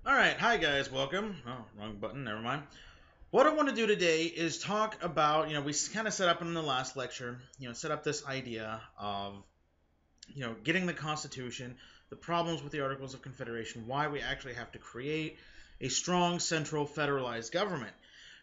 Alright, hi guys, welcome. Oh, wrong button, never mind. What I want to do today is talk about, we kind of set up in the last lecture, set up this idea of, getting the Constitution, the problems with the Articles of Confederation, why we actually have to create a strong central federalized government.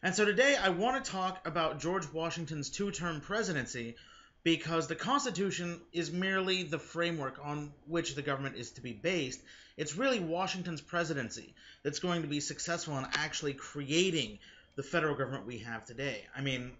And so today I want to talk about George Washington's two-term presidency because the Constitution is merely the framework on which the government is to be based. It's really Washington's presidency that's going to be successful in actually creating the federal government we have today. I mean,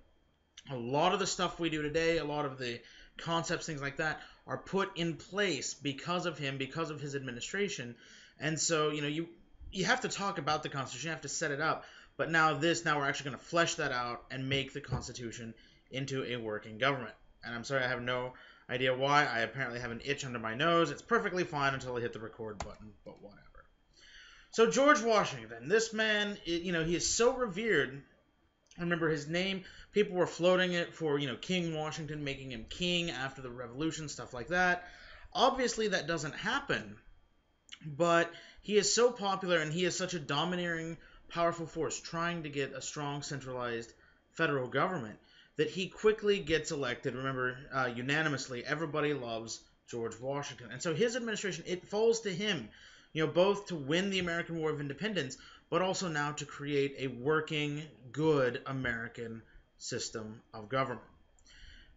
a lot of the stuff we do today, a lot of the concepts, things like that, are put in place because of him, because of his administration. And so, you have to talk about the Constitution, you have to set it up. But now we're actually going to flesh that out and make the Constitution into a working government. And I'm sorry, I have no idea why. I apparently have an itch under my nose. It's perfectly fine until I hit the record button, but whatever. So George Washington, this man, he is so revered. Remember his name, people were floating it for, King Washington, making him king after the Revolution, stuff like that. Obviously, that doesn't happen, but he is so popular and he is such a domineering, powerful force trying to get a strong, centralized federal government that he quickly gets elected. Remember, unanimously, everybody loves George Washington. And so his administration, it falls to him, both to win the American War of Independence, but also now to create a working, good American system of government.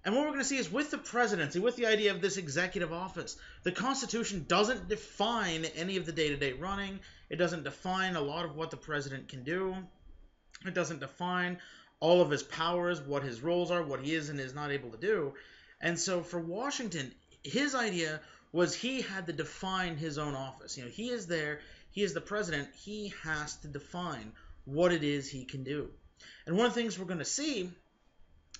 And what we're going to see is with the presidency, with the idea of this executive office, the Constitution doesn't define any of the day-to-day running. It doesn't define a lot of what the president can do. It doesn't define all of his powers, what his roles are, what he is and is not able to do. And so for Washington, his idea was he had to define his own office. He is there, he is the president, he has to define what it is he can do. And one of the things we're going to see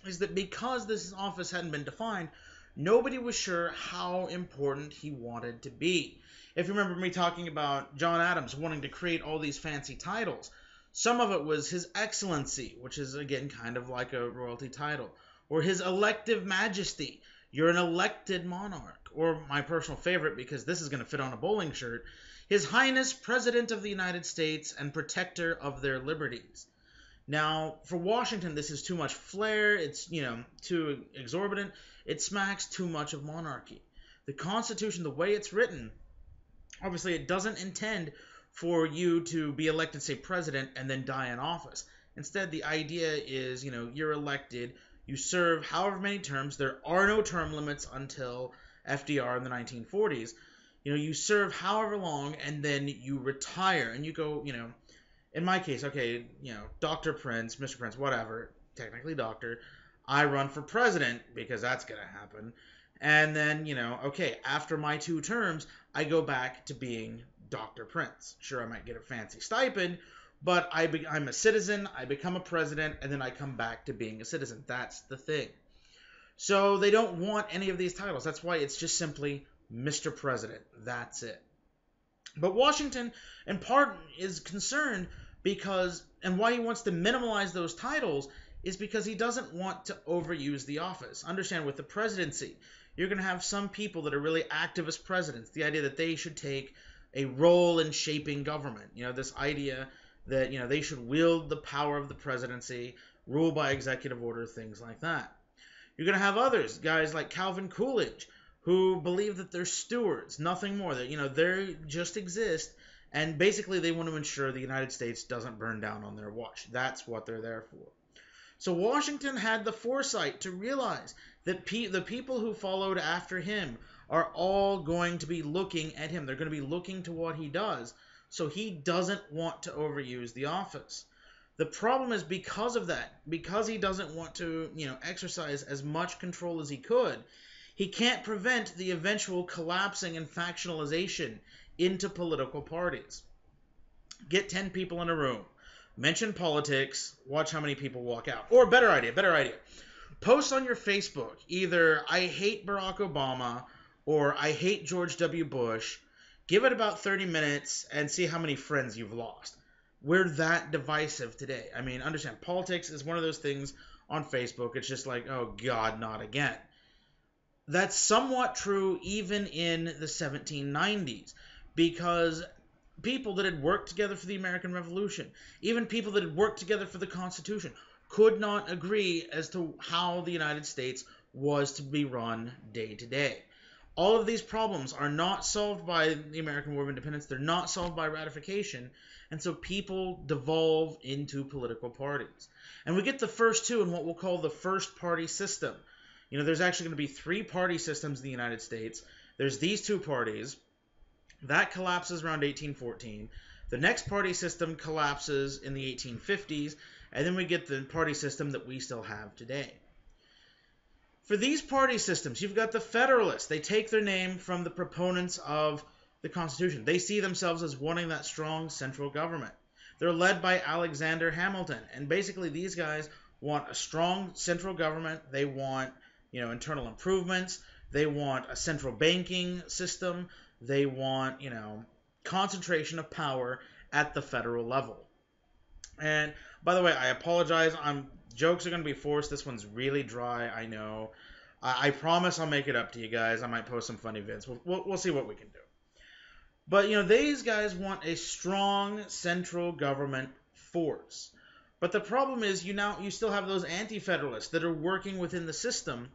is that because this office hadn't been defined, nobody was sure how important he wanted to be. If you remember me talking about John Adams wanting to create all these fancy titles, some of it was His Excellency, which is, again, kind of like a royalty title. Or His Elective Majesty. You're an elected monarch. Or my personal favorite, because this is going to fit on a bowling shirt, His Highness President of the United States and Protector of their Liberties. Now, for Washington, this is too much flair. It's, too exorbitant. It smacks too much of monarchy. The Constitution, the way it's written, obviously it doesn't intend for you to be elected, say, president, and then die in office. Instead, the idea is, you're elected, you serve however many terms. There are no term limits until FDR in the 1940s. You serve however long, and then you retire, and you go, in my case, okay, Dr. Prince, Mr. Prince, whatever, technically doctor, I run for president, because that's going to happen. And then, okay, after my 2 terms, I go back to being Dr. Prince. Sure, I might get a fancy stipend, but I'm a citizen, I become a president, and then I come back to being a citizen. That's the thing. So they don't want any of these titles. That's why it's just simply Mr. President. That's it. But Washington, in part, is concerned because, and why he wants to minimize those titles, is because he doesn't want to overuse the office. Understand, with the presidency, you're going to have some people that are really activist presidents. The idea that they should take a role in shaping government. This idea that, they should wield the power of the presidency, rule by executive order, things like that. You're going to have others, guys like Calvin Coolidge, who believe that they're stewards, nothing more. That, they just exist, and basically they want to ensure the United States doesn't burn down on their watch. That's what they're there for. So Washington had the foresight to realize that the people who followed after him are all going to be looking at him. They're going to be looking to what he does. So he doesn't want to overuse the office. The problem is because of that, because he doesn't want to, exercise as much control as he could, he can't prevent the eventual collapsing and factionalization into political parties. Get 10 people in a room. Mention politics. Watch how many people walk out. Or better idea. Post on your Facebook either I hate Barack Obama or I hate George W. Bush. Give it about 30 minutes and see how many friends you've lost. We're that divisive today. I mean, understand, politics is one of those things on Facebook. It's just like, oh God, not again. That's somewhat true even in the 1790s, because people that had worked together for the American Revolution, even people that had worked together for the Constitution, could not agree as to how the United States was to be run day to day. All of these problems are not solved by the American War of Independence. They're not solved by ratification. And so people devolve into political parties. And we get the first two in what we'll call the first party system. There's actually going to be three party systems in the United States. There's these two parties. That collapses around 1814. The next party system collapses in the 1850s. And then we get the party system that we still have today. For these party systems, you've got the Federalists. They take their name from the proponents of the Constitution. They see themselves as wanting that strong central government. They're led by Alexander Hamilton. And basically these guys want a strong central government. They want, internal improvements. They want a central banking system. They want, concentration of power at the federal level. And by the way, I apologize. Jokes are going to be forced. This one's really dry, I know. I promise I'll make it up to you guys. I might post some funny vids. We'll see what we can do. But, these guys want a strong central government force. But the problem is you still have those anti-federalists that are working within the system.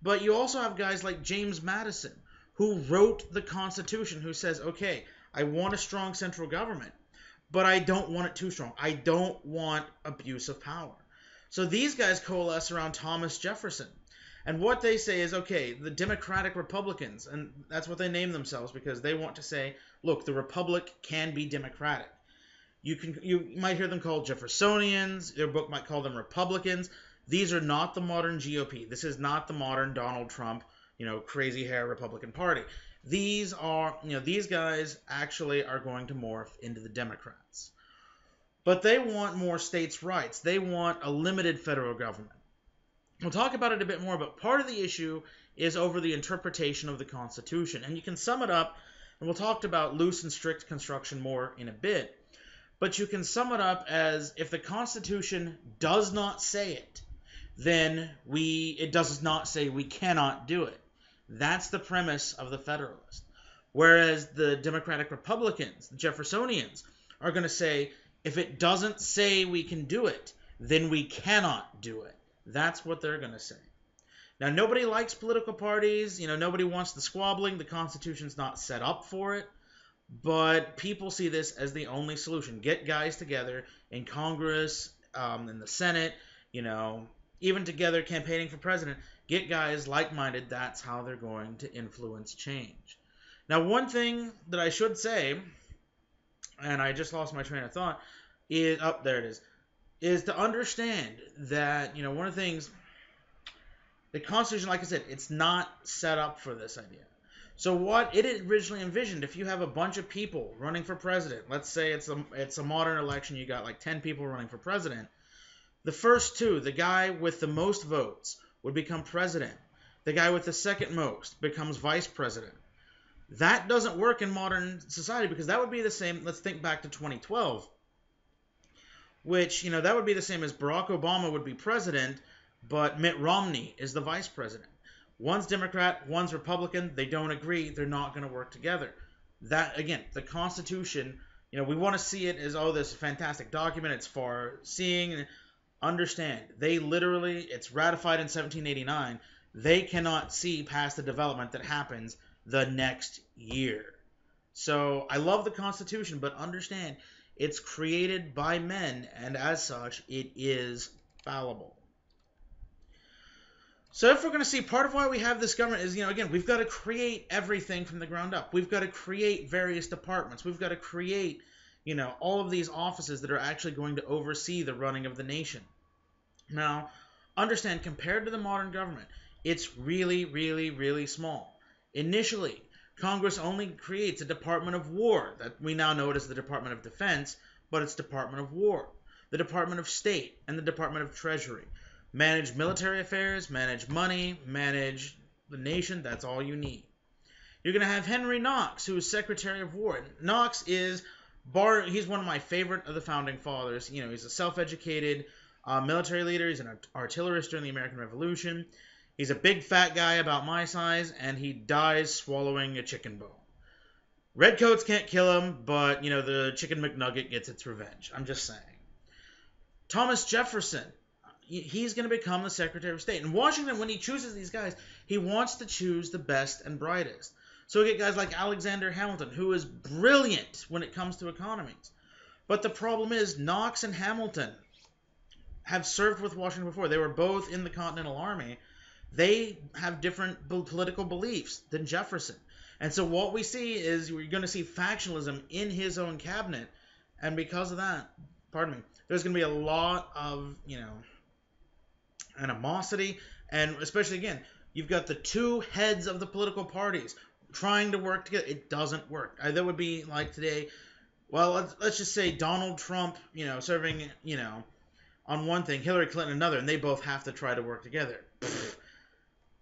But you also have guys like James Madison, who wrote the Constitution, who says, okay, I want a strong central government, but I don't want it too strong. I don't want abuse of power. So these guys coalesce around Thomas Jefferson. And what they say is, okay, the Democratic Republicans, and that's what they name themselves because they want to say, look, the Republic can be democratic. You might hear them called Jeffersonians. Their book might call them Republicans. These are not the modern GOP. This is not the modern Donald Trump, crazy hair Republican Party. These guys actually are going to morph into the Democrats. But they want more states' rights. They want a limited federal government. We'll talk about it a bit more, but part of the issue is over the interpretation of the Constitution. And you can sum it up, and we'll talk about loose and strict construction more in a bit, but you can sum it up as if the Constitution does not say it, then it does not say we cannot do it. That's the premise of the Federalist. Whereas the Democratic Republicans, the Jeffersonians, are going to say, if it doesn't say we can do it, then we cannot do it. That's what they're going to say. Now, nobody likes political parties. Nobody wants the squabbling. The Constitution's not set up for it. But people see this as the only solution. Get guys together in Congress, in the Senate, even together campaigning for president. Get guys like-minded. That's how they're going to influence change. Now, one thing that I should say, and I just lost my train of thought, is to understand that, one of the things, the Constitution, like I said, it's not set up for this idea. So what it originally envisioned, if you have a bunch of people running for president, let's say it's a modern election, you got like 10 people running for president, the first two, the guy with the most votes would become president. The guy with the second most becomes vice president. That doesn't work in modern society because that would be the same. Let's think back to 2012, which, that would be the same as Barack Obama would be president, but Mitt Romney is the vice president. One's Democrat, one's Republican. They don't agree. They're not going to work together. That, again, the Constitution, we want to see it as, this fantastic document. It's far-seeing. Understand, it's ratified in 1789. They cannot see past the development that happens the next year. So I love the Constitution, but understand, it's created by men, and as such, it is fallible. So if we're going to see, part of why we have this government is, again, we've got to create everything from the ground up. We've got to create various departments. We've got to create, all of these offices that are actually going to oversee the running of the nation. Now, understand, compared to the modern government, it's really, really, really small. Initially, Congress only creates a Department of War, that we now know it as the Department of Defense, but it's Department of War, the Department of State, and the Department of Treasury. Manage military affairs, manage money, manage the nation. That's all you need. You're going to have Henry Knox, who is Secretary of War. Knox is, he's one of my favorite of the Founding Fathers. He's a self-educated military leader. He's an artillerist during the American Revolution. He's a big fat guy about my size, and he dies swallowing a chicken bone. Redcoats can't kill him, but, the Chicken McNugget gets its revenge. I'm just saying. Thomas Jefferson, he's going to become the Secretary of State. And Washington, when he chooses these guys, he wants to choose the best and brightest. So we get guys like Alexander Hamilton, who is brilliant when it comes to economies. But the problem is, Knox and Hamilton have served with Washington before. They were both in the Continental Army. They have different political beliefs than Jefferson. And so what we see is we're going to see factionalism in his own cabinet. And because of that, there's going to be a lot of, animosity. And especially, again, you've got the two heads of the political parties trying to work together. It doesn't work. That would be like today, well, let's just say Donald Trump, serving, on one thing, Hillary Clinton another, and they both have to try to work together.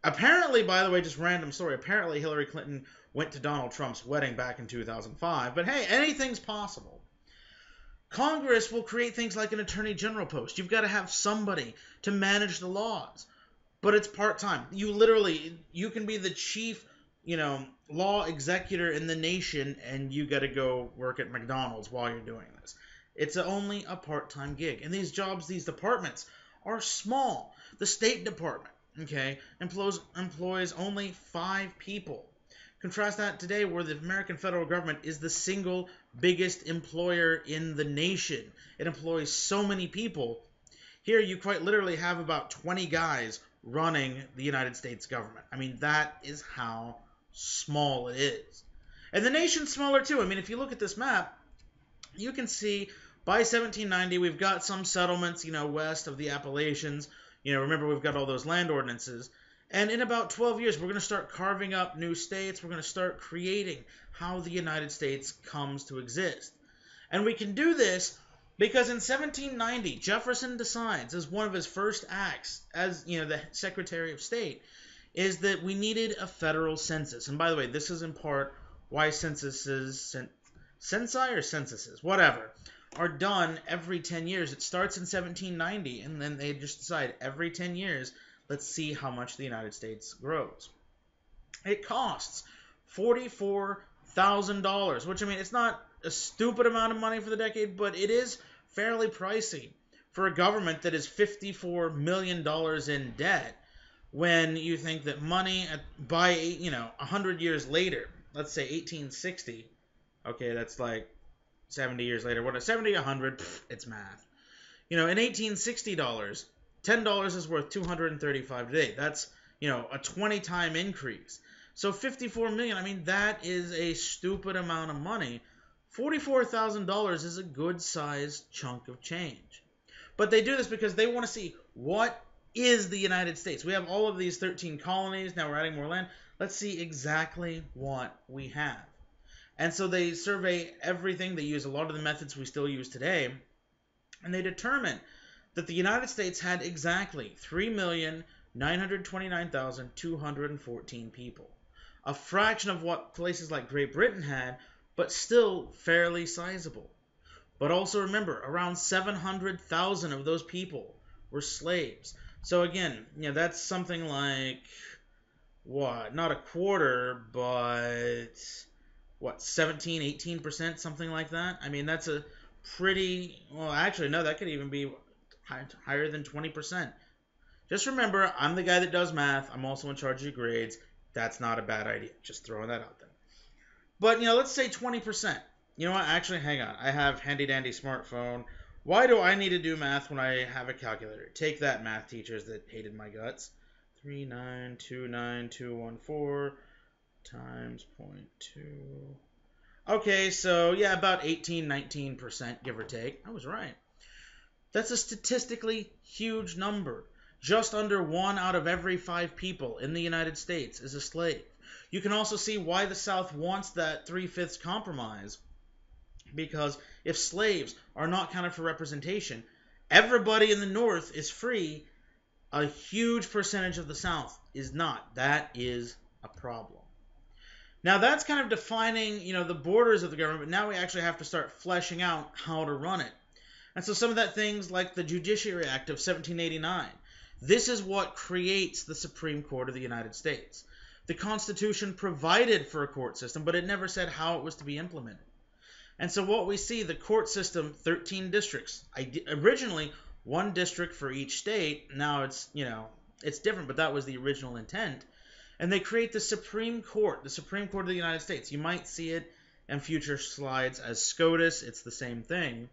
Apparently, by the way, just random story, apparently Hillary Clinton went to Donald Trump's wedding back in 2005. But hey, anything's possible. Congress will create things like an attorney general post. You've got to have somebody to manage the laws. But it's part-time. You can be the chief, law executor in the nation, and you got to go work at McDonald's while you're doing this. It's only a part-time gig. And these jobs, these departments, are small. The State Department, employs only 5 people. Contrast that today, where the American federal government is the single biggest employer in the nation. It employs so many people. Here you quite literally have about 20 guys running the United States government. I mean, that is how small it is. And the nation's smaller too. I mean, if you look at this map, you can see by 1790 we've got some settlements, west of the Appalachians. Remember, we've got all those land ordinances. And in about 12 years, we're going to start carving up new states. We're going to start creating how the United States comes to exist. And we can do this because in 1790, Jefferson decides, as one of his first acts as, the Secretary of State, is that we needed a federal census. And by the way, this is in part why censuses, whatever, are done every 10 years. It starts in 1790, and then they just decide every 10 years, let's see how much the United States grows. It costs $44,000, which, it's not a stupid amount of money for the decade, but it is fairly pricey for a government that is $54 million in debt, when you think that money by 100 years later, let's say 1860, okay, that's like 70 years later, 70, 100, it's math. In 1860 dollars, $10 is worth $235 today. That's, a 20-time increase. So $54 million, that is a stupid amount of money. $44,000 is a good-sized chunk of change. But they do this because they want to see, what is the United States? We have all of these 13 colonies. Now we're adding more land. Let's see exactly what we have. And so they survey everything. They use a lot of the methods we still use today. And they determine that the United States had exactly 3,929,214 people. A fraction of what places like Great Britain had, but still fairly sizable. But also remember, around 700,000 of those people were slaves. So again, that's something like, not a quarter, but 17, 18%, something like that? That's a pretty, that could even be higher than 20%. Just remember, I'm the guy that does math. I'm also in charge of your grades. That's not a bad idea. Just throwing that out there. But, let's say 20%. You know what? Actually, hang on. I have handy-dandy smartphone. Why do I need to do math when I have a calculator? Take that, math teachers that hated my guts. 3929214 times 0.2. Okay, so, about 18, 19%, give or take. I was right. That's a statistically huge number. Just under 1 out of every 5 people in the United States is a slave. You can also see why the South wants that 3/5 compromise. Because if slaves are not counted for representation, everybody in the North is free. A huge percentage of the South is not. That is a problem. Now that's kind of defining, the borders of the government, but now we actually have to start fleshing out how to run it. And so some of that things like the Judiciary Act of 1789, this is what creates the Supreme Court of the United States. The Constitution provided for a court system, but it never said how it was to be implemented. And so what we see, the court system, 13 districts. Originally, one district for each state. Now it's different, but that was the original intent. And they create the Supreme Court of the United States. You might see it in future slides as SCOTUS. It's the same thing.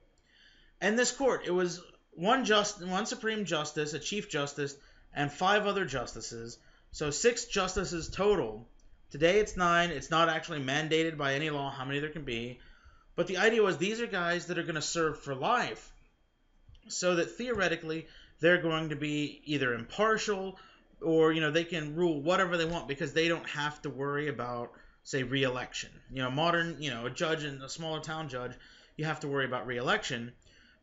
And this court, it was one Supreme Justice, a Chief Justice, and 5 other justices. So 6 justices total. Today it's 9. It's not actually mandated by any law how many there can be. But the idea was these are guys that are going to serve for life, so that theoretically they're going to be either impartial or, they can rule whatever they want because they don't have to worry about, say, re-election. A judge in a smaller town judge, you have to worry about re-election.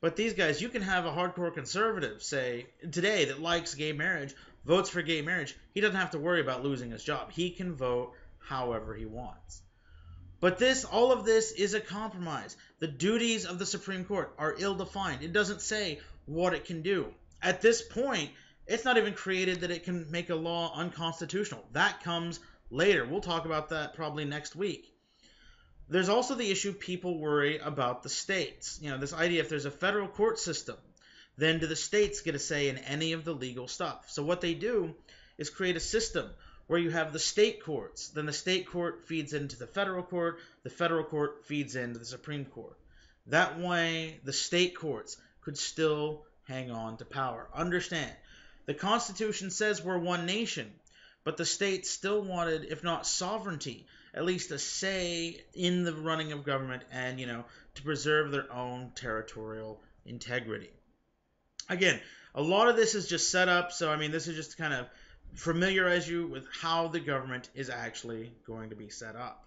But these guys, you can have a hardcore conservative, say, today that likes gay marriage, votes for gay marriage. He doesn't have to worry about losing his job. He can vote however he wants. But all of this is a compromise. The duties of the Supreme Court are ill-defined. It doesn't say what it can do. At this point, it's not even created that it can make a law unconstitutional. That comes later. We'll talk about that probably next week. There's also the issue people worry about the states. This idea if there's a federal court system, then do the states get a say in any of the legal stuff? So what they do is create a system where you have the state courts. Then the state court feeds into the federal court feeds into the Supreme Court. That way, the state courts could still hang on to power. Understand, the Constitution says we're one nation, but the states still wanted, if not sovereignty, at least a say in the running of government and, to preserve their own territorial integrity. Again, a lot of this is just set up, so, this is just to kind of familiarize you with how the government is actually going to be set up.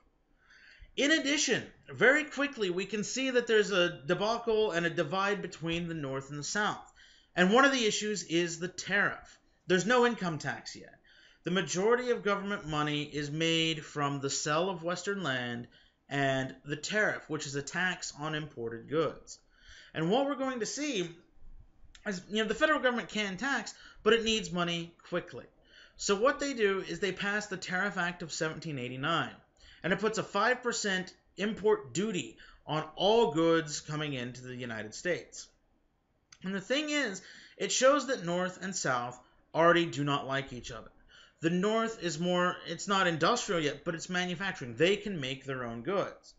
In addition, very quickly, we can see that there's a debacle and a divide between the North and the South. And one of the issues is the tariff. There's no income tax yet. The majority of government money is made from the sale of Western land and the tariff, which is a tax on imported goods. And what we're going to see is, the federal government can tax, but it needs money quickly. So what they do is they pass the Tariff Act of 1789, and it puts a 5% import duty on all goods coming into the United States. And the thing is, it shows that North and South already do not like each other. The North is it's not industrial yet, but it's manufacturing. They can make their own goods.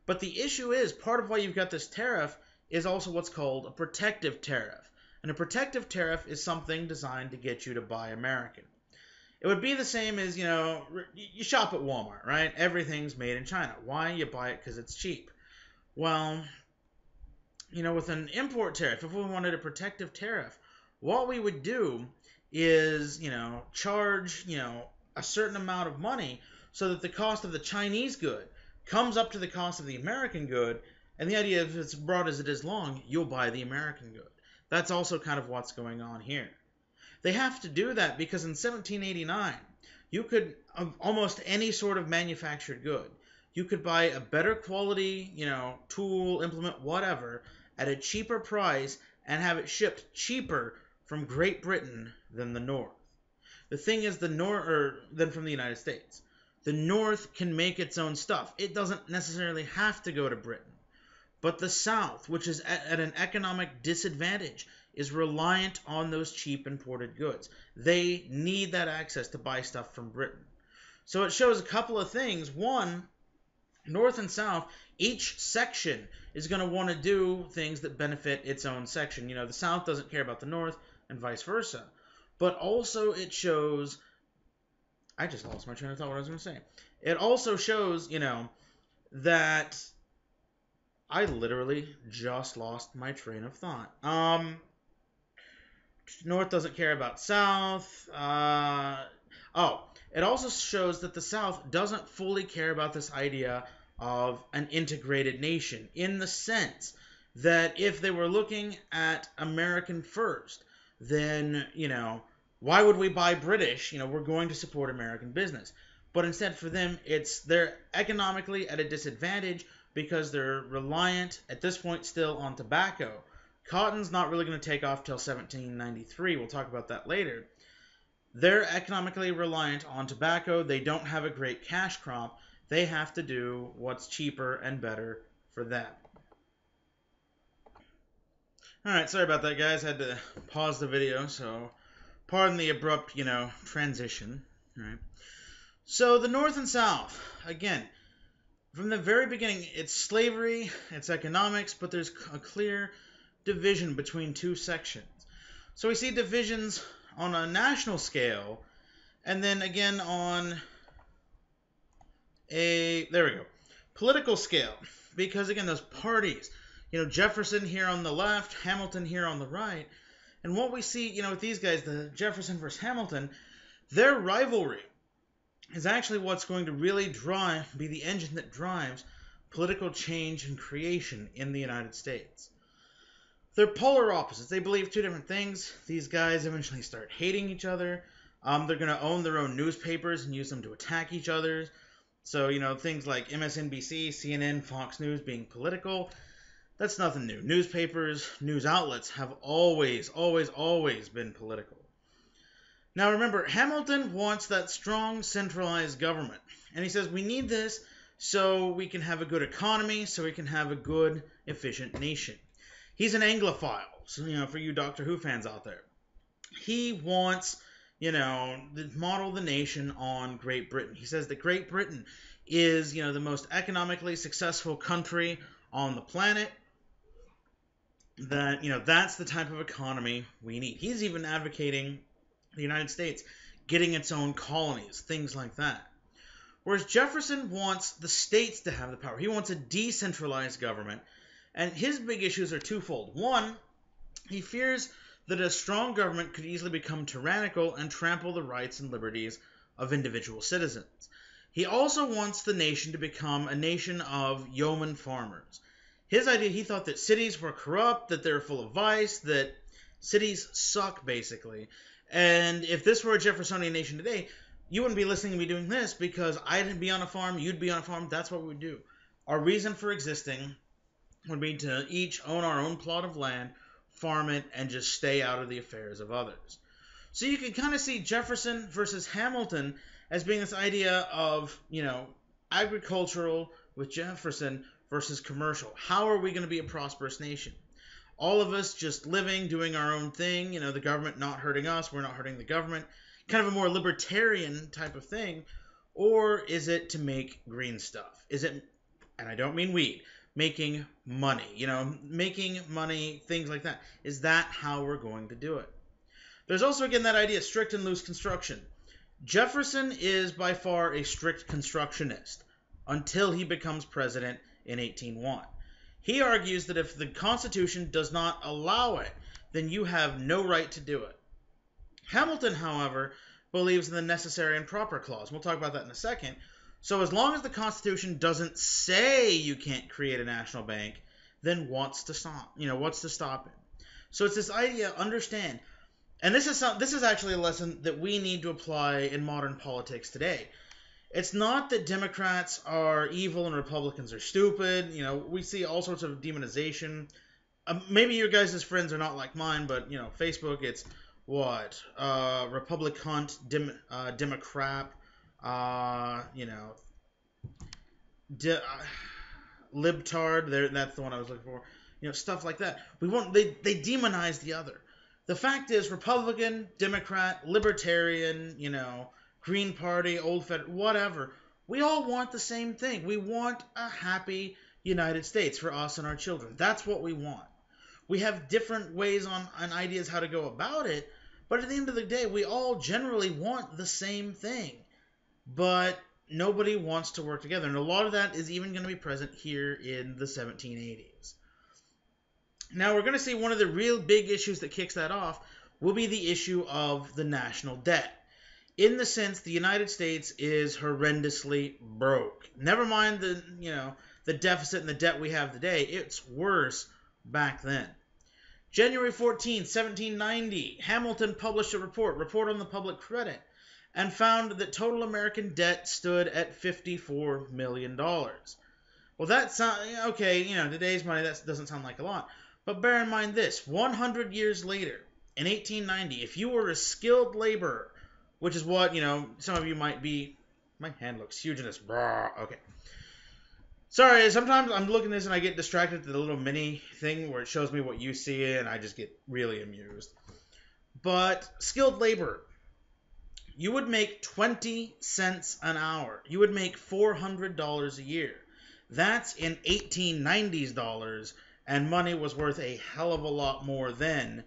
But the issue is, part of why you've got this tariff is also what's called a protective tariff. And a protective tariff is something designed to get you to buy American. It would be the same as, you shop at Walmart, right? Everything's made in China. Why? You buy it because it's cheap. Well, with an import tariff, if we wanted a protective tariff, what we would do is, charge, a certain amount of money so that the cost of the Chinese good comes up to the cost of the American good. And the idea, if it's broad as it is long, you'll buy the American good. That's also kind of what's going on here. They have to do that because in 1789, you could, almost any sort of manufactured good, you could buy a better quality, tool, implement, whatever, at a cheaper price and have it shipped cheaper from Great Britain than the North. The thing is, than from the United States. The North can make its own stuff. It doesn't necessarily have to go to Britain. But the South, which is at an economic disadvantage, is reliant on those cheap imported goods. They need that access to buy stuff from Britain. So it shows a couple of things. One, North and South, each section is going to want to do things that benefit its own section. The South doesn't care about the North and vice versa. But also it shows... I just lost my train of thought what I was going to say. It also shows, that... I literally just lost my train of thought. North doesn't care about South. It also shows that the South doesn't fully care about this idea of an integrated nation, in the sense that if they were looking at American first, then, why would we buy British? We're going to support American business. But instead, for them, they're economically at a disadvantage because they're reliant, at this point, still on tobacco. Cotton's not really going to take off till 1793. We'll talk about that later. They're economically reliant on tobacco. They don't have a great cash crop. They have to do what's cheaper and better for them. All right, sorry about that, guys. I had to pause the video, so pardon the abrupt, transition. All right. So the North and South, again, from the very beginning, it's slavery, it's economics, but there's a clear division between two sections. So we see divisions on a national scale, and then again on there we go, political scale. Because again, those parties, Jefferson here on the left, Hamilton here on the right. And what we see, with these guys, the Jefferson versus Hamilton, their rivalry is actually what's going to really be the engine that drives political change and creation in the United States. They're polar opposites. They believe two different things. These guys eventually start hating each other. They're going to own their own newspapers and use them to attack each other. So, things like MSNBC, CNN, Fox News being political, that's nothing new. Newspapers, news outlets have always, always, always been political. Now remember, Hamilton wants that strong centralized government. And he says we need this so we can have a good economy, so we can have a good, efficient nation. He's an Anglophile, so, for you Doctor Who fans out there. He wants, to model the nation on Great Britain. He says that Great Britain is, the most economically successful country on the planet. That, that's the type of economy we need. He's even advocating the United States getting its own colonies, things like that. Whereas Jefferson wants the states to have the power. He wants a decentralized government. And his big issues are twofold. One, he fears that a strong government could easily become tyrannical and trample the rights and liberties of individual citizens. He also wants the nation to become a nation of yeoman farmers. His idea, he thought that cities were corrupt, that they were full of vice, that cities suck, basically. And if this were a Jeffersonian nation today, you wouldn't be listening to me doing this because I'd be on a farm, you'd be on a farm. That's what we would do. Our reason for existing would be to each own our own plot of land, farm it, and just stay out of the affairs of others. So you can kind of see Jefferson versus Hamilton as being this idea of, agricultural with Jefferson versus commercial. How are we going to be a prosperous nation? All of us just living, doing our own thing, the government not hurting us, we're not hurting the government, kind of a more libertarian type of thing, or is it to make green stuff? Is it, and I don't mean weed, making money, making money, things like that. Is that how we're going to do it? There's also, again, that idea, strict and loose construction. Jefferson is by far a strict constructionist until he becomes president in 1801. He argues that if the Constitution does not allow it, then you have no right to do it. Hamilton, however, believes in the necessary and proper clause. We'll talk about that in a second. So as long as the Constitution doesn't say you can't create a national bank, then what's to stop? What's to stop it? So it's this idea, understand, and this is actually a lesson that we need to apply in modern politics today. It's not that Democrats are evil and Republicans are stupid. We see all sorts of demonization. Maybe your guys' friends are not like mine, but, Facebook, it's what? Republic hunt, Democrat, libtard. That's the one I was looking for. Stuff like that. They demonize the other. The fact is, Republican, Democrat, Libertarian, Green Party, Old Federal, whatever. We all want the same thing. We want a happy United States for us and our children. That's what we want. We have different ways on ideas how to go about it, but at the end of the day, we all generally want the same thing. But nobody wants to work together. And a lot of that is even going to be present here in the 1780s. Now, we're going to see one of the real big issues that kicks that off will be the issue of the national debt. In the sense, the United States is horrendously broke. Never mind the deficit and the debt we have today. It's worse back then. January 14, 1790, Hamilton published a report on the public credit, and found that total American debt stood at $54 million. Well, that sounds, okay, today's money, that doesn't sound like a lot. But bear in mind this, 100 years later, in 1890, if you were a skilled laborer which is what, some of you might be. My hand looks huge in this. Okay. Sorry, sometimes I'm looking at this and I get distracted to the little mini thing where it shows me what you see and I just get really amused. But skilled labor, you would make 20 cents an hour. You would make $400 a year. That's in 1890s dollars, and money was worth a hell of a lot more then,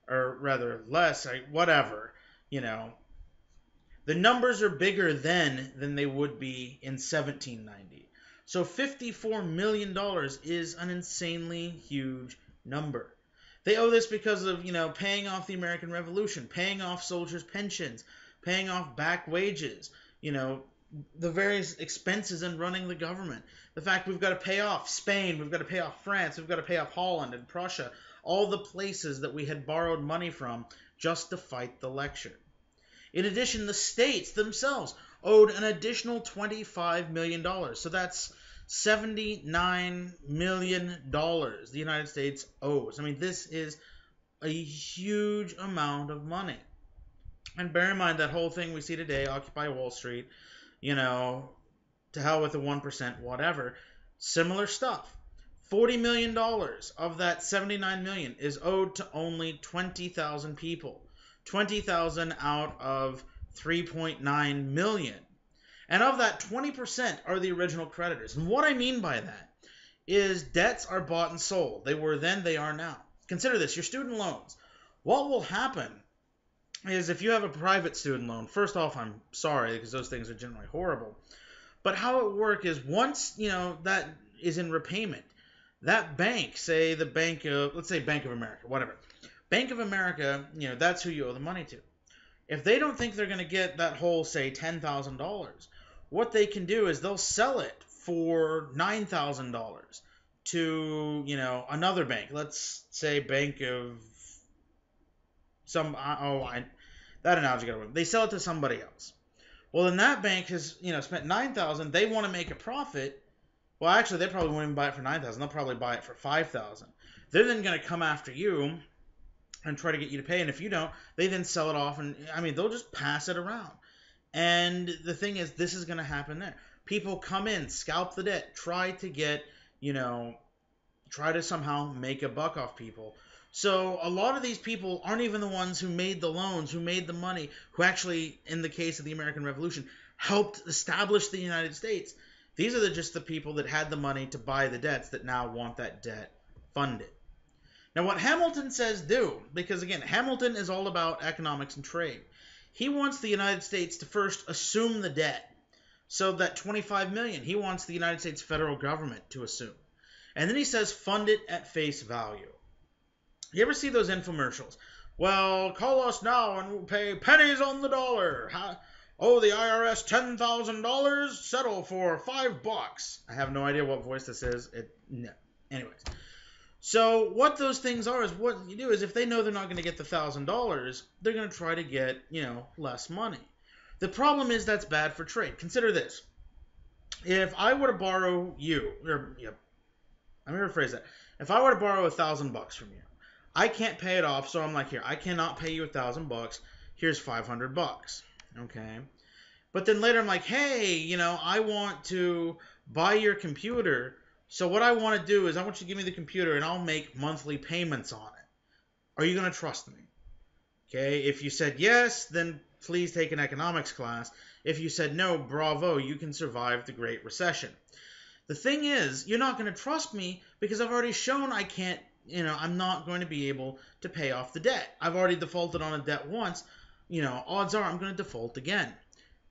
or rather less, whatever, The numbers are bigger then than they would be in 1790. So $54 million is an insanely huge number. They owe this because of, paying off the American Revolution, paying off soldiers' pensions, paying off back wages, the various expenses in running the government. The fact we've got to pay off Spain, we've got to pay off France, we've got to pay off Holland and Prussia, all the places that we had borrowed money from just to fight the lecture. In addition, the states themselves owed an additional $25 million. So that's $79 million the United States owes. I mean, this is a huge amount of money. And bear in mind that whole thing we see today, Occupy Wall Street, to hell with the 1%, whatever. Similar stuff. $40 million of that $79 million is owed to only 20,000 people. 20,000 out of 3.9 million. And of that, 20% are the original creditors. And what I mean by that is debts are bought and sold. They were then, they are now. Consider this, your student loans. What will happen is if you have a private student loan, first off, I'm sorry because those things are generally horrible. But how it works is once, that is in repayment, that bank, say the bank of, let's say Bank of America, whatever. Bank of America, that's who you owe the money to. If they don't think they're going to get that whole, say, $10,000, what they can do is they'll sell it for $9,000 to, another bank. Let's say Bank of that analogy got away. They sell it to somebody else. Well, then that bank has, spent $9,000. They want to make a profit. Well, actually, they probably won't even buy it for $9,000. They'll probably buy it for $5,000. They're then going to come after you and try to get you to pay. And if you don't, they then sell it off. And, they'll just pass it around. And the thing is, this is going to happen there. People come in, scalp the debt, try to get, try to somehow make a buck off people. So a lot of these people aren't even the ones who made the loans, who made the money, who actually, in the case of the American Revolution, helped establish the United States. These are just the people that had the money to buy the debts that now want that debt funded. Now, what Hamilton says do, because again, Hamilton is all about economics and trade. He wants the United States to first assume the debt. So that $25 million, he wants the United States federal government to assume. And then he says fund it at face value. You ever see those infomercials? Well, call us now and we'll pay pennies on the dollar. Oh, the IRS $10,000, settle for $5. I have no idea what voice this is. No. Anyways. So what those things are is what you do is if they know they're not going to get the $1,000, they're going to try to get, less money. The problem is that's bad for trade. Consider this. If I were to borrow you, let me rephrase that. If I were to borrow $1,000 from you, I can't pay it off, so I'm like, here, I cannot pay you $1,000. Here's $500. Okay. But then later I'm like, hey, I want to buy your computer. So what I want to do is I want you to give me the computer and I'll make monthly payments on it. Are you going to trust me? Okay. If you said yes, then please take an economics class. If you said no, bravo, you can survive the Great Recession. The thing is, you're not going to trust me because I've already shown I can't, I'm not going to be able to pay off the debt. I've already defaulted on a debt once. Odds are I'm going to default again.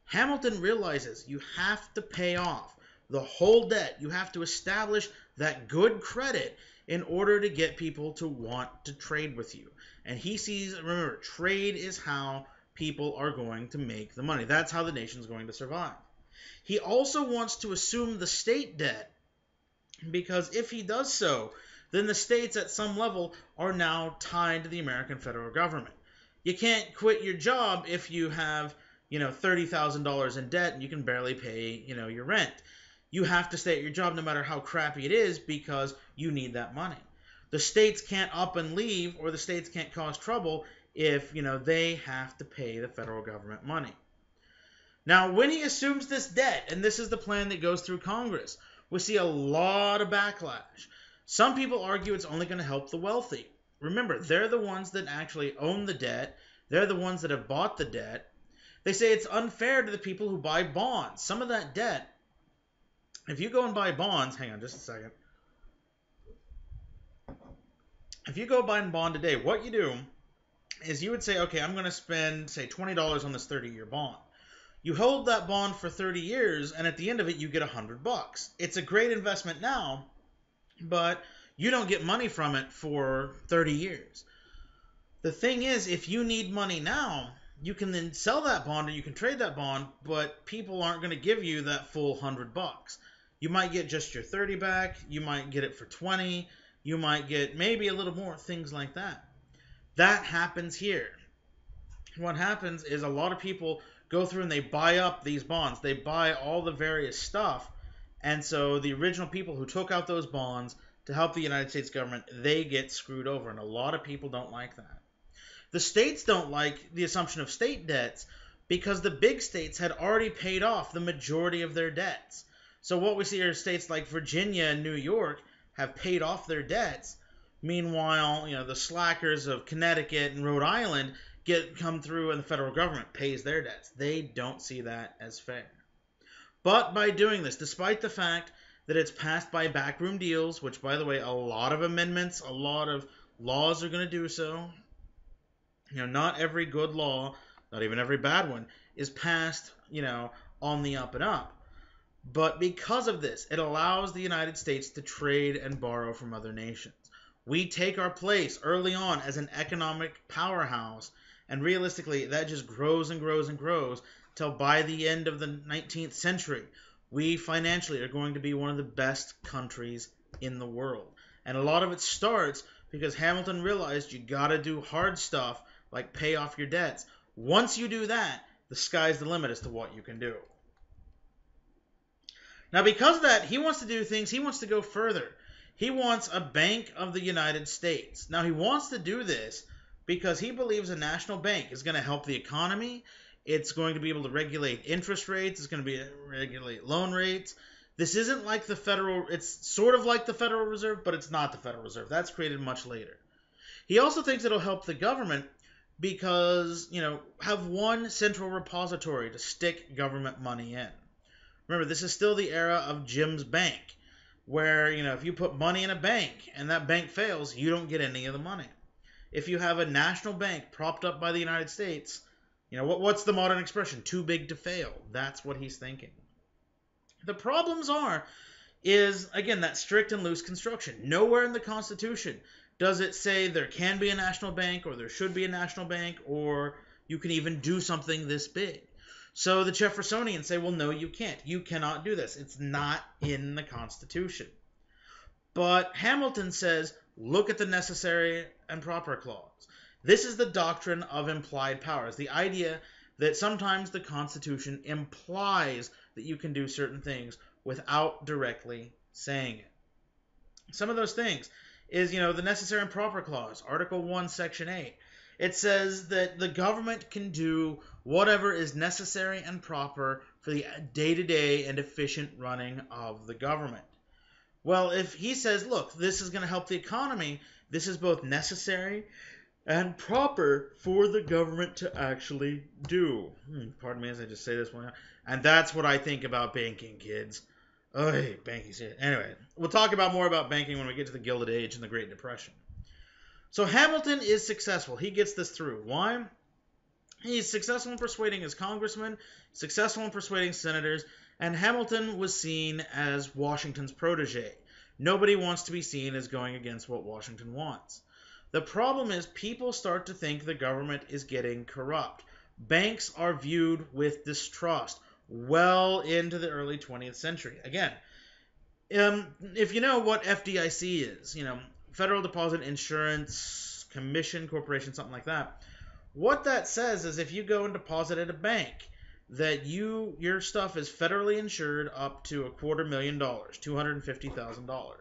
Hamilton realizes you have to pay off the whole debt. You have to establish that good credit in order to get people to want to trade with you. And he sees, remember, trade is how people are going to make the money. That's how the nation's going to survive. He also wants to assume the state debt because if he does so, then the states at some level are now tied to the American federal government. You can't quit your job if you have, $30,000 in debt and you can barely pay, your rent. You have to stay at your job no matter how crappy it is because you need that money. The states can't up and leave or the states can't cause trouble if, they have to pay the federal government money. Now, when he assumes this debt, and this is the plan that goes through Congress, we see a lot of backlash. Some people argue it's only going to help the wealthy. Remember, they're the ones that actually own the debt. They're the ones that have bought the debt. They say it's unfair to the people who buy bonds. Some of that debt, if you go and buy bonds, hang on just a second. If you go buy a bond today, what you do is you would say, okay, I'm going to spend, say, $20 on this 30-year bond. You hold that bond for 30 years, and at the end of it, you get $100. It's a great investment now, but you don't get money from it for 30 years. The thing is, if you need money now, you can then sell that bond or you can trade that bond, but people aren't going to give you that full $100. You might get just your 30 back. You might get it for 20. You might get maybe a little more, things like that. That happens here. What happens is a lot of people go through and they buy up these bonds. They buy all the various stuff. And so the original people who took out those bonds to help the United States government, they get screwed over. And a lot of people don't like that. The states don't like the assumption of state debts because the big states had already paid off the majority of their debts. So what we see are states like Virginia and New York have paid off their debts. Meanwhile, the slackers of Connecticut and Rhode Island come through and the federal government pays their debts. They don't see that as fair. But by doing this, despite the fact that it's passed by backroom deals, which, by the way, a lot of amendments, a lot of laws are going to do so. Not every good law, not even every bad one, is passed, on the up and up. But because of this, it allows the United States to trade and borrow from other nations. We take our place early on as an economic powerhouse, and realistically, that just grows and grows and grows till by the end of the 19th century, we financially are going to be one of the best countries in the world. And a lot of it starts because Hamilton realized you got to do hard stuff like pay off your debts. Once you do that, the sky's the limit as to what you can do. Now, because of that, he wants to do things, he wants to go further. He wants a Bank of the United States. Now, he wants to do this because he believes a national bank is going to help the economy. It's going to be able to regulate interest rates. It's going to regulate loan rates. This isn't like the Federal, it's sort of like the Federal Reserve, but it's not the Federal Reserve. That's created much later. He also thinks it'll help the government because, have one central repository to stick government money in. Remember, this is still the era of Jim's Bank, where, if you put money in a bank and that bank fails, you don't get any of the money. If you have a national bank propped up by the United States, what's the modern expression? Too big to fail. That's what he's thinking. The problems is, again, that strict and loose construction. Nowhere in the Constitution does it say there can be a national bank or there should be a national bank or you can even do something this big. So the Jeffersonians say, well, no, you can't. You cannot do this. It's not in the Constitution. But Hamilton says, look at the necessary and proper clause. This is the doctrine of implied powers, the idea that sometimes the Constitution implies that you can do certain things without directly saying it. Some of those things is, the necessary and proper clause, Article 1, Section 8. It says that the government can do whatever is necessary and proper for the day-to-day and efficient running of the government. Well, if he says, look, this is going to help the economy, this is both necessary and proper for the government to actually do. Pardon me as I just say this one. And that's what I think about banking, kids. Oh, hey, banking's here. Anyway, we'll talk more about banking when we get to the Gilded Age and the Great Depression. So Hamilton is successful. He gets this through. Why? He's successful in persuading his congressmen, successful in persuading senators, and Hamilton was seen as Washington's protege. Nobody wants to be seen as going against what Washington wants. The problem is people start to think the government is getting corrupt. Banks are viewed with distrust well into the early 20th century. Again, if you know what FDIC is, Federal Deposit Insurance Commission Corporation, something like that. What that says is if you go and deposit at a bank, that your stuff is federally insured up to $250,000, $250,000.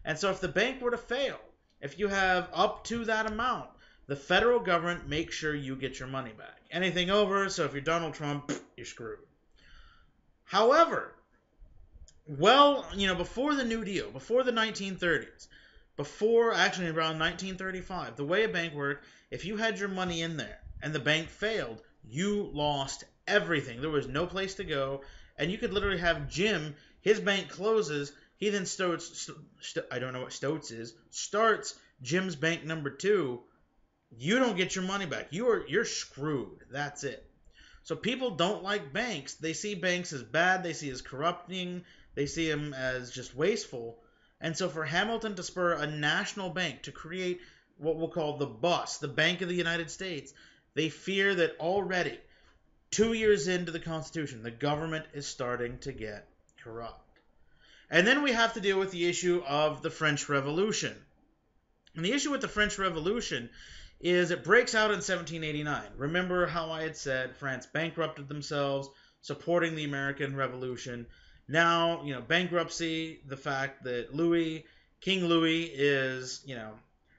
And so if the bank were to fail, if you have up to that amount, the federal government makes sure you get your money back. Anything over, so if you're Donald Trump, you're screwed. However, before the New Deal, before the 1930s, before actually around 1935, the way a bank worked, if you had your money in there and the bank failed, you lost everything. There was no place to go, and you could literally have Jim, his bank closes, he then I don't know what Stoats is, starts Jim's bank number 2. You don't get your money back. You're screwed. That's it. So people don't like banks. They see banks as bad. They see as corrupting. They see them as just wasteful. And so for Hamilton to spur a national bank to create what we'll call the BUS, the Bank of the United States, they fear that already, 2 years into the Constitution, the government is starting to get corrupt. And then we have to deal with the issue of the French Revolution. And the issue with the French Revolution is it breaks out in 1789. Remember how I had said France bankrupted themselves, supporting the American Revolution. Now, bankruptcy, the fact that King Louis is,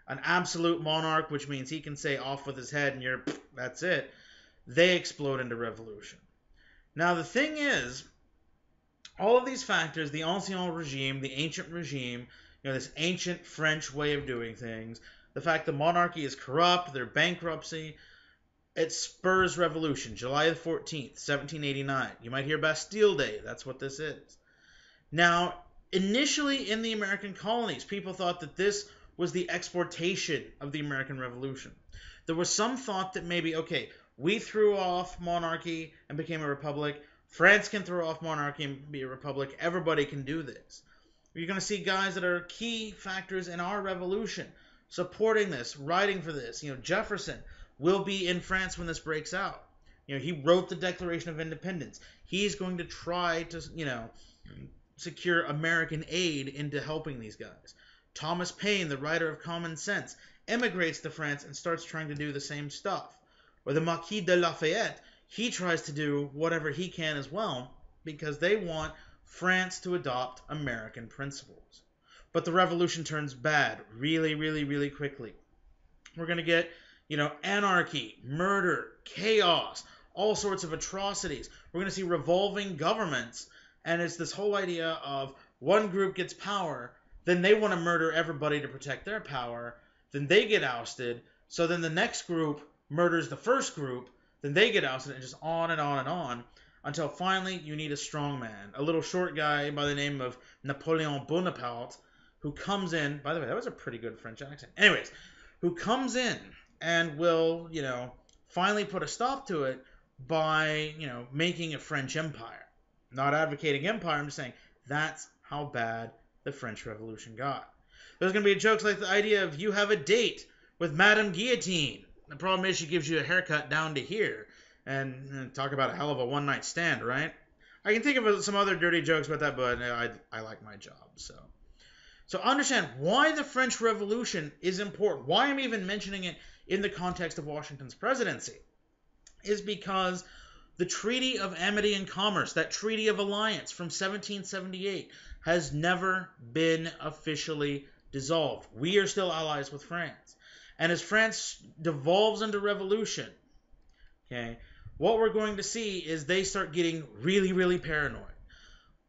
an absolute monarch, which means he can say off with his head and that's it. They explode into revolution. Now, the thing is, all of these factors, the ancien regime, the ancient regime, this ancient French way of doing things, the fact the monarchy is corrupt, their bankruptcy, it spurs revolution. July the 14th, 1789. You might hear Bastille Day. That's what this is. Now, initially in the American colonies, people thought that this was the exportation of the American Revolution. There was some thought that maybe, okay, we threw off monarchy and became a republic. France can throw off monarchy and be a republic. Everybody can do this. You're going to see guys that are key factors in our revolution supporting this, writing for this. Jefferson will be in France when this breaks out. He wrote the Declaration of Independence. He's going to try to, secure American aid into helping these guys. Thomas Paine, the writer of Common Sense, emigrates to France and starts trying to do the same stuff. Or the Marquis de Lafayette, he tries to do whatever he can as well because they want France to adopt American principles. But the revolution turns bad really, really, really quickly. We're going to get, anarchy, murder, chaos, all sorts of atrocities. We're going to see revolving governments, and it's this whole idea of one group gets power, then they want to murder everybody to protect their power, then they get ousted, so then the next group murders the first group, then they get ousted, and just on and on and on, until finally you need a strong man, a little short guy by the name of Napoleon Bonaparte, who comes in, by the way, that was a pretty good French accent, anyways, who comes in and will, finally put a stop to it by, making a French empire. Not advocating empire, I'm just saying that's how bad the French Revolution got. There's going to be jokes like the idea of you have a date with Madame Guillotine. The problem is she gives you a haircut down to here. And talk about a hell of a one-night stand, right? I can think of some other dirty jokes about that, but I like my job, so. So understand why the French Revolution is important. Why I'm even mentioning it in the context of Washington's presidency is because the Treaty of Amity and Commerce, that Treaty of Alliance from 1778, has never been officially dissolved. We are still allies with France. And as France devolves into revolution, okay, what we're going to see is they start getting really, really paranoid.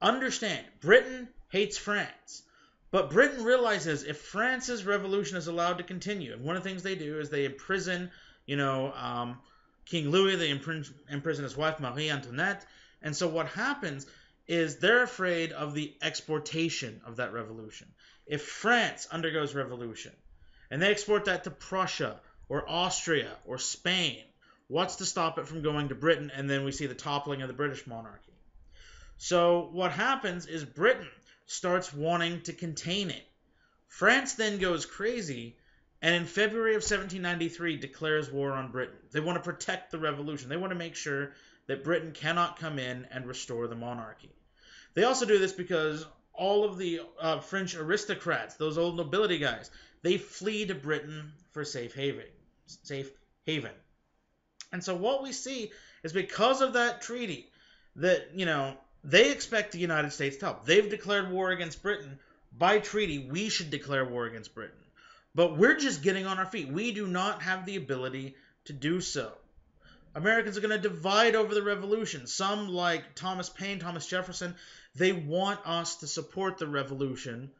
Understand, Britain hates France. But Britain realizes if France's revolution is allowed to continue, and one of the things they do is they imprison, King Louis, they imprison his wife, Marie Antoinette. And so what happens is they're afraid of the exportation of that revolution. If France undergoes revolution, and they export that to Prussia, or Austria, or Spain, what's to stop it from going to Britain? And then we see the toppling of the British monarchy. So what happens is Britain starts wanting to contain it. France then goes crazy, and in February of 1793 declares war on Britain. They want to protect the revolution. They want to make sure that Britain cannot come in and restore the monarchy. They also do this because all of the French aristocrats, those old nobility guys, they flee to Britain for safe haven. And so what we see is because of that treaty that, they expect the United States to help. They've declared war against Britain. By treaty, we should declare war against Britain. But we're just getting on our feet. We do not have the ability to do so. Americans are going to divide over the revolution. Some, like Thomas Paine, Thomas Jefferson, they want us to support the revolution.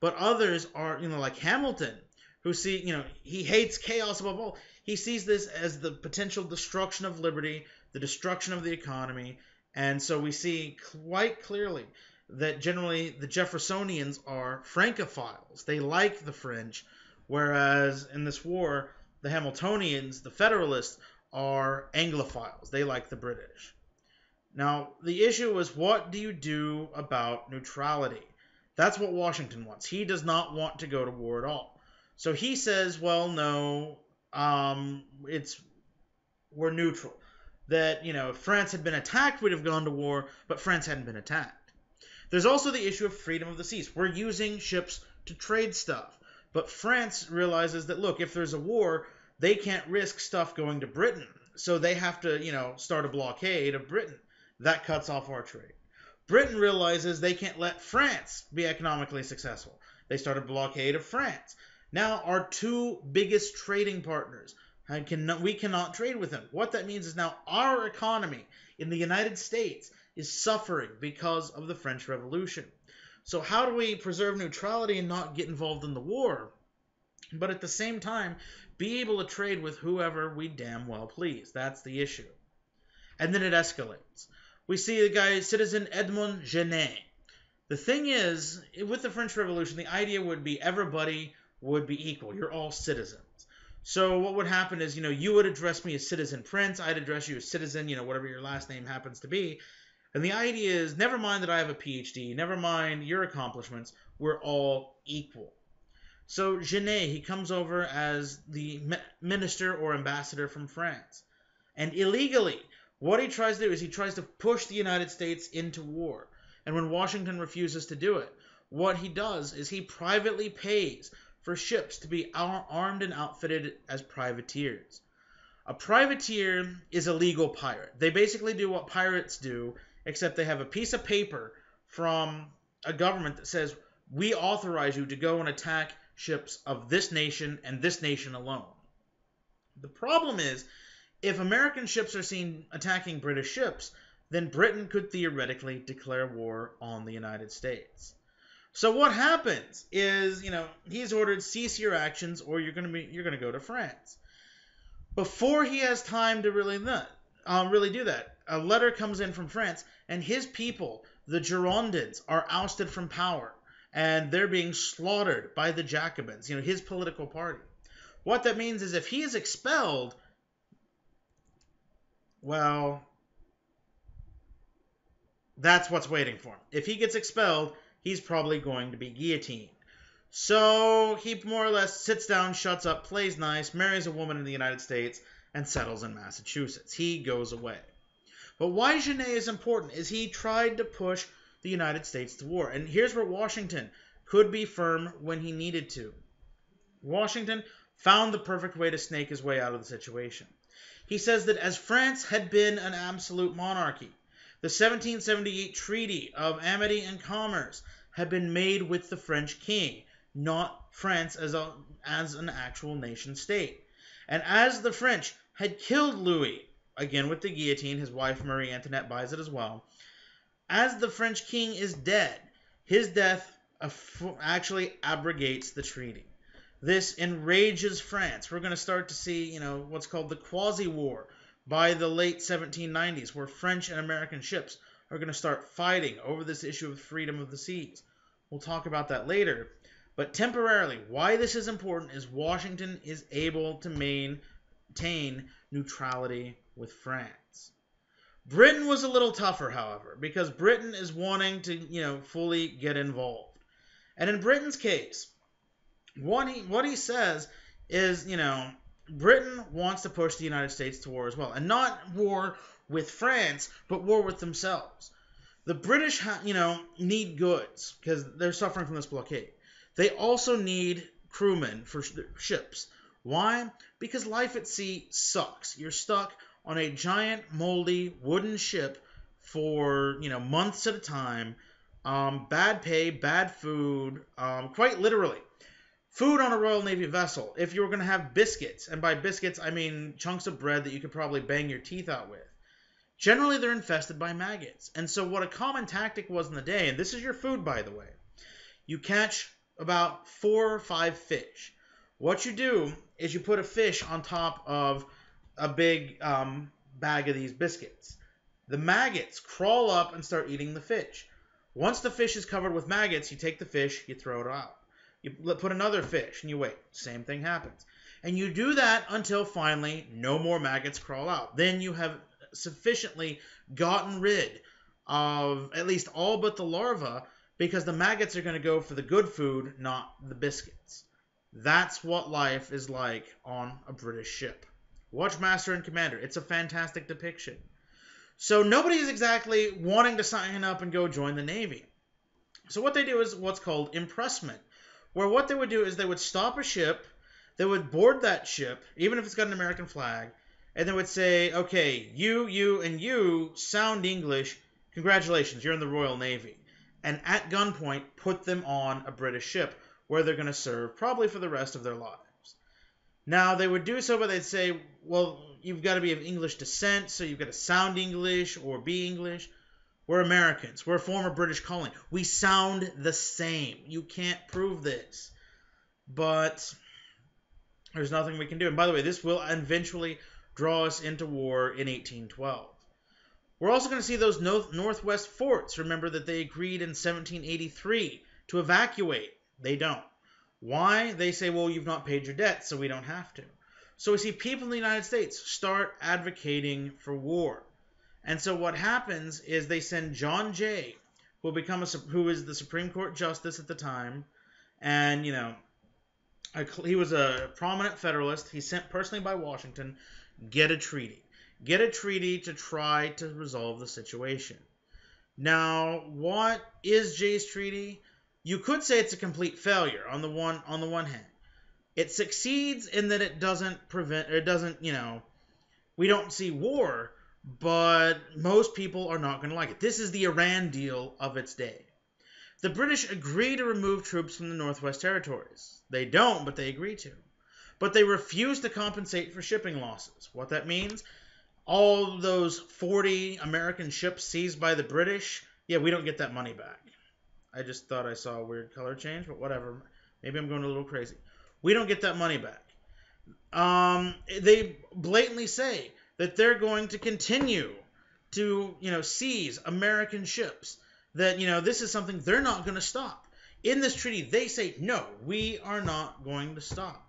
But others are, like Hamilton, who he hates chaos above all. He sees this as the potential destruction of liberty, the destruction of the economy. And so we see quite clearly that generally the Jeffersonians are Francophiles. They like the French, whereas in this war, the Hamiltonians, the Federalists, are Anglophiles. They like the British. Now, the issue is, what do you do about neutrality? That's what Washington wants. He does not want to go to war at all. So he says, well, no, we're neutral. That, if France had been attacked, we'd have gone to war, but France hadn't been attacked. There's also the issue of freedom of the seas. We're using ships to trade stuff. But France realizes that, look, if there's a war, they can't risk stuff going to Britain. So they have to, start a blockade of Britain. That cuts off our trade. Britain realizes they can't let France be economically successful. They start a blockade of France. Now our two biggest trading partners, we cannot trade with them. What that means is now our economy in the United States is suffering because of the French Revolution. So how do we preserve neutrality and not get involved in the war, but at the same time be able to trade with whoever we damn well please? That's the issue. And then it escalates. We see the guy, Citizen Edmond Genet. The thing is, with the French Revolution, the idea would be everybody would be equal. You're all citizens. So what would happen is, you would address me as Citizen Prince. I'd address you as Citizen, whatever your last name happens to be. And the idea is, never mind that I have a PhD, never mind your accomplishments, we're all equal. So Genet, he comes over as the minister or ambassador from France. And illegally, what he tries to do is he tries to push the United States into war. And when Washington refuses to do it, what he does is he privately pays for ships to be armed and outfitted as privateers. A privateer is a legal pirate. They basically do what pirates do, except they have a piece of paper from a government that says, we authorize you to go and attack ships of this nation and this nation alone. The problem is, if American ships are seen attacking British ships, then Britain could theoretically declare war on the United States. So what happens is, he's ordered cease your actions or you're going to go to France. Before he has time to really do that, a letter comes in from France, and his people, the Girondins, are ousted from power, and they're being slaughtered by the Jacobins, his political party. What that means is if he is expelled, well, that's what's waiting for him. If he gets expelled, he's probably going to be guillotined. So he more or less sits down, shuts up, plays nice, marries a woman in the United States, and settles in Massachusetts. He goes away. But why Genet is important is he tried to push the United States to war. And here's where Washington could be firm when he needed to. Washington found the perfect way to snake his way out of the situation. He says that as France had been an absolute monarchy, the 1778 Treaty of Amity and Commerce had been made with the French king, not France as an actual nation state. And as the French had killed Louis, again with the guillotine, his wife Marie Antoinette buys it as well, as the French king is dead, his death actually abrogates the treaty. This enrages France. We're going to start to see, what's called the quasi-war by the late 1790s, where French and American ships are going to start fighting over this issue of freedom of the seas. We'll talk about that later. But temporarily, why this is important is Washington is able to maintain neutrality with France. Britain was a little tougher, however, because Britain is wanting to, fully get involved. And in Britain's case, what he says is, Britain wants to push the United States to war as well. And not war with France, but war with themselves. The British, need goods because they're suffering from this blockade. They also need crewmen for ships. Why? Because life at sea sucks. You're stuck on a giant, moldy, wooden ship for, months at a time. Bad pay, bad food, quite literally. Food on a Royal Navy vessel. If you were going to have biscuits, and by biscuits I mean chunks of bread that you could probably bang your teeth out with, generally they're infested by maggots. And so what a common tactic was in the day, and this is your food by the way, you catch about 4 or 5 fish. What you do is you put a fish on top of a big bag of these biscuits. The maggots crawl up and start eating the fish. Once the fish is covered with maggots, you take the fish, you throw it out. You put another fish and you wait. Same thing happens. And you do that until finally no more maggots crawl out. Then you have sufficiently gotten rid of at least all but the larvae, because the maggots are going to go for the good food, not the biscuits. That's what life is like on a British ship. Watch Master and Commander. It's a fantastic depiction. So nobody is exactly wanting to sign up and go join the Navy. So what they do is what's called impressment, where what they would do is they would stop a ship, they would board that ship, even if it's got an American flag, and they would say, okay, you, and you sound English. Congratulations, you're in the Royal Navy. And at gunpoint, put them on a British ship where they're going to serve probably for the rest of their lives. Now, they would do so, but they'd say, well, you've got to be of English descent, so you've got to sound English or be English. We're Americans. We're a former British colony. We sound the same. You can't prove this. But there's nothing we can do. And by the way, this will eventually draw us into war in 1812. We're also going to see those Northwest forts. Remember that they agreed in 1783 to evacuate. They don't. Why? They say, well, you've not paid your debt, so we don't have to. So we see people in the United States start advocating for war. And so what happens is they send John Jay, who is the Supreme Court Justice at the time, and, he was a prominent Federalist. He's sent personally by Washington, get a treaty. Get a treaty to try to resolve the situation. Now, what is Jay's treaty? You could say it's a complete failure on the one hand. It succeeds in that we don't see war, but most people are not going to like it. This is the Iran deal of its day. The British agree to remove troops from the Northwest Territories. They don't, but they agree to. But they refuse to compensate for shipping losses. What that means? All those 40 American ships seized by the British, we don't get that money back. I just thought I saw a weird color change, but whatever. Maybe I'm going a little crazy. We don't get that money back. They blatantly say that they're going to continue to, seize American ships. That, this is something they're not going to stop. In this treaty, they say, no, we are not going to stop.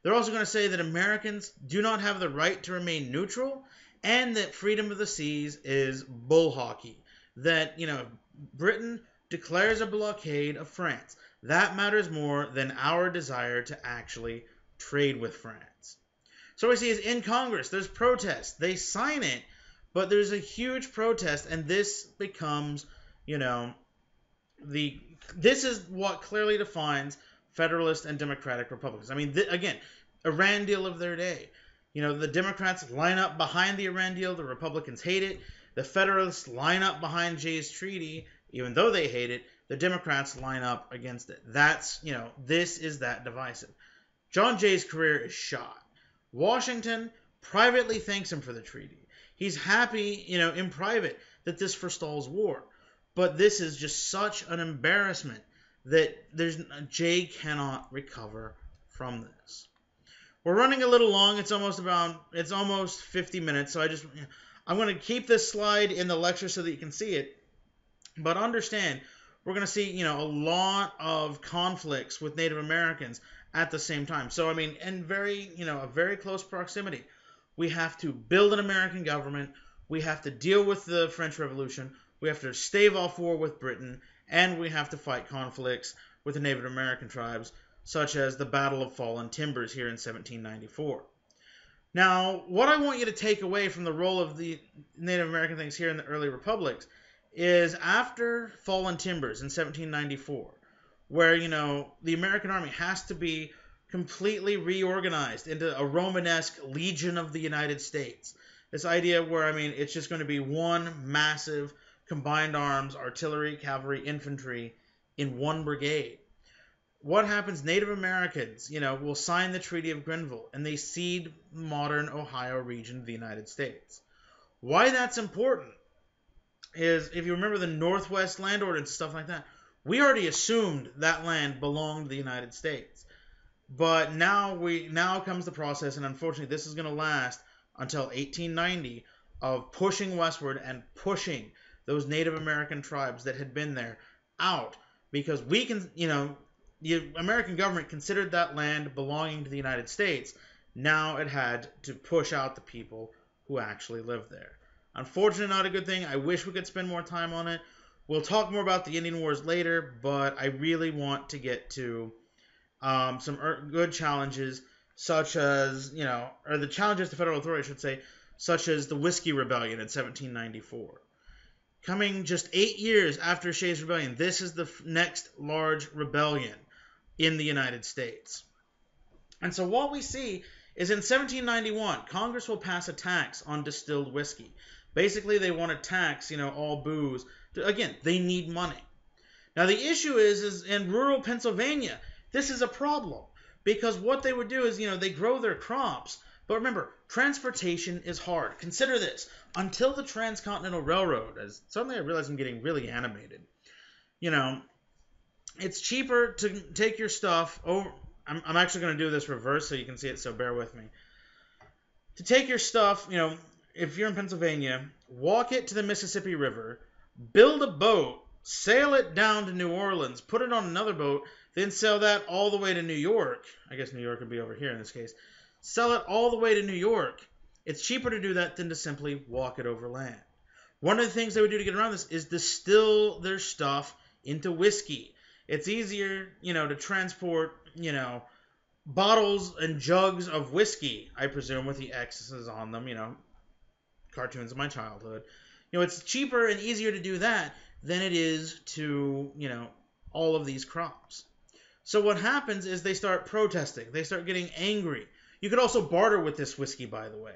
They're also going to say that Americans do not have the right to remain neutral, and that freedom of the seas is bull hockey. That, Britain declares a blockade of France. That matters more than our desire to actually trade with France. So what we see is in Congress, there's protests. They sign it, but there's a huge protest, and this becomes, this is what clearly defines Federalist and Democratic Republicans. I mean, again, Iran deal of their day. The Democrats line up behind the Iran deal. The Republicans hate it. The Federalists line up behind Jay's treaty. Even though they hate it, the Democrats line up against it. That's, this is that divisive. John Jay's career is shot. Washington privately thanks him for the treaty. He's happy, in private that this forestalls war. But this is just such an embarrassment that Jay cannot recover from this. We're running a little long. It's almost 50 minutes. So I'm going to keep this slide in the lecture so that you can see it. But understand, we're going to see, a lot of conflicts with Native Americans at the same time. So, in a very close proximity, we have to build an American government. We have to deal with the French Revolution. We have to stave off war with Britain. And we have to fight conflicts with the Native American tribes, such as the Battle of Fallen Timbers here in 1794. Now, what I want you to take away from the role of the Native American things here in the early republics is after Fallen Timbers in 1794, where, the American army has to be completely reorganized into a Romanesque Legion of the United States. This idea where, it's just going to be one massive combined arms, artillery, cavalry, infantry in one brigade. what happens? Native Americans, will sign the Treaty of Grenville, and they cede modern Ohio region to the United States. Why that's important is, if you remember the Northwest Land Ordinance and stuff like that, we already assumed that land belonged to the United States. But now comes the process, and unfortunately this is going to last until 1890, of pushing westward and pushing those Native American tribes that had been there out, because the American government considered that land belonging to the United States. Now it had to push out the people who actually lived there. Unfortunately, not a good thing. I wish we could spend more time on it. We'll talk more about the Indian Wars later, but I really want to get to some good challenges, such as, or the challenges to federal authority, I should say, such as the Whiskey Rebellion in 1794. Coming just 8 years after Shays' Rebellion, this is the next large rebellion in the United States. And so what we see is, in 1791, Congress will pass a tax on distilled whiskey. Basically, they want to tax, all booze. Again, they need money. Now, the issue is in rural Pennsylvania, this is a problem, because what they would do is, they grow their crops. But remember, transportation is hard. Consider this. Until the Transcontinental Railroad, as suddenly I realize I'm getting really animated, it's cheaper to take your stuff over. I'm actually going to do this reverse so you can see it, so bear with me. To take your stuff, if you're in Pennsylvania, walk it to the Mississippi River, build a boat, sail it down to New Orleans, put it on another boat, then sail that all the way to New York. I guess New York would be over here in this case. Sell it all the way to New York. It's cheaper to do that than to simply walk it over land. One of the things they would do to get around this is distill their stuff into whiskey. It's easier, to transport, bottles and jugs of whiskey, I presume, with the X's on them, cartoons of my childhood. It's cheaper and easier to do that than it is to, all of these crops. So what happens is they start protesting. They start getting angry. You could also barter with this whiskey, by the way.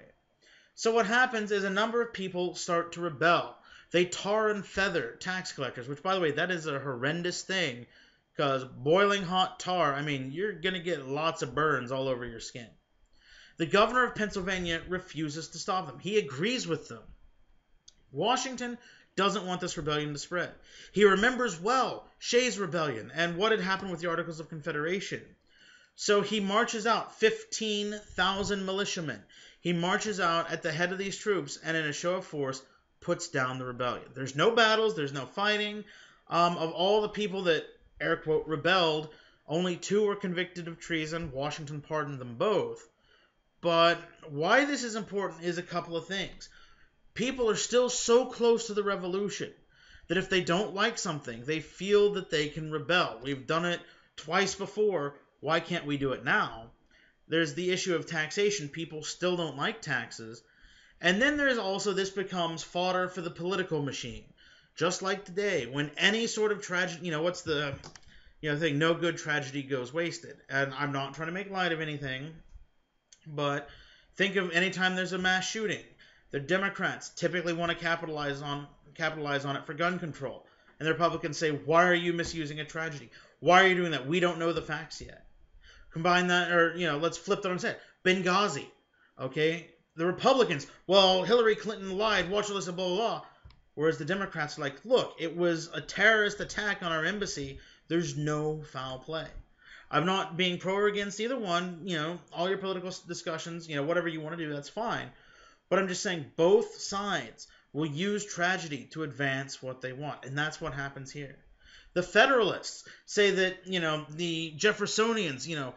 So what happens is a number of people start to rebel. They tar and feather tax collectors, which, by the way, that is a horrendous thing, because boiling hot tar, you're going to get lots of burns all over your skin. The governor of Pennsylvania refuses to stop them. He agrees with them. Washington doesn't want this rebellion to spread. He remembers well Shays' Rebellion and what had happened with the Articles of Confederation. So he marches out 15,000 militiamen. He marches out at the head of these troops and, in a show of force, puts down the rebellion. There's no battles. There's no fighting. Of all the people that, air quote, rebelled, only 2 were convicted of treason. Washington pardoned them both. But why this is important is a couple of things. People are still so close to the revolution that if they don't like something, they feel that they can rebel. We've done it twice before. Why can't we do it now? There's the issue of taxation. People still don't like taxes. And then there's also, this becomes fodder for the political machine. Just like today, when any sort of tragedy, what's the thing, no good tragedy goes wasted. And I'm not trying to make light of anything, but think of any time there's a mass shooting. The Democrats typically want to capitalize on it for gun control. And the Republicans say, why are you misusing a tragedy? Why are you doing that? We don't know the facts yet. Combine that, or, let's flip that on its head. Benghazi, okay? The Republicans, well, Hillary Clinton lied, watch the list of blah, blah, blah. Whereas the Democrats are like, look, it was a terrorist attack on our embassy. There's no foul play. I'm not being pro or against either one. All your political discussions, whatever you want to do, that's fine. But I'm just saying both sides will use tragedy to advance what they want. And that's what happens here. The Federalists say that, the Jeffersonians,